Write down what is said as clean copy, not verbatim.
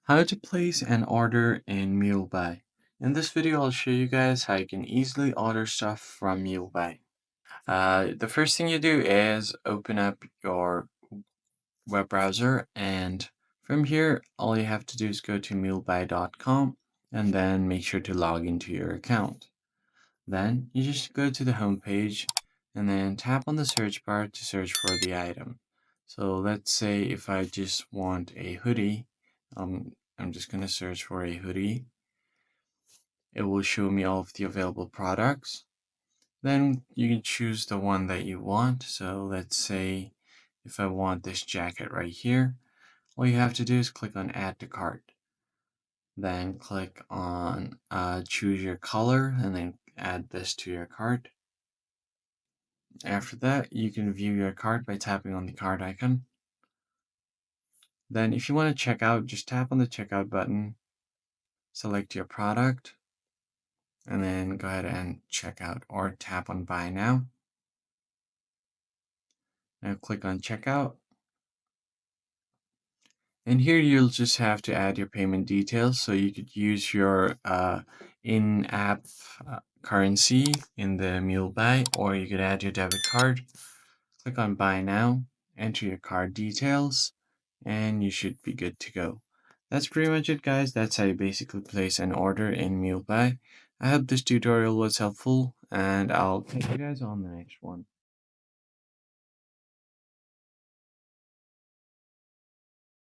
How to place an order in Mulebuy. In this video, I'll show you guys how you can easily order stuff from Mulebuy. The first thing you do is open up your web browser, and from here, all you have to do is go to mulebuy.com and then make sure to log into your account. Then you just go to the home page and then tap on the search bar to search for the item. So let's say if I just want a hoodie, I'm just going to search for a hoodie. It will show me all of the available products. Then you can choose the one that you want. So let's say if I want this jacket right here, all you have to do is click on add to cart. Then click on choose your color and then add this to your cart. After that, you can view your cart by tapping on the cart icon. Then if you want to check out, just tap on the checkout button, select your product, and then go ahead and check out or tap on buy now. Now click on checkout. And here you'll just have to add your payment details. So you could use your in-app currency in the Mulebuy, or you could add your debit card. Click on buy now, enter your card details, and you should be good to go. That's pretty much it, guys. That's how you basically place an order in Mulebuy. I hope this tutorial was helpful, and I'll catch you guys on the next one.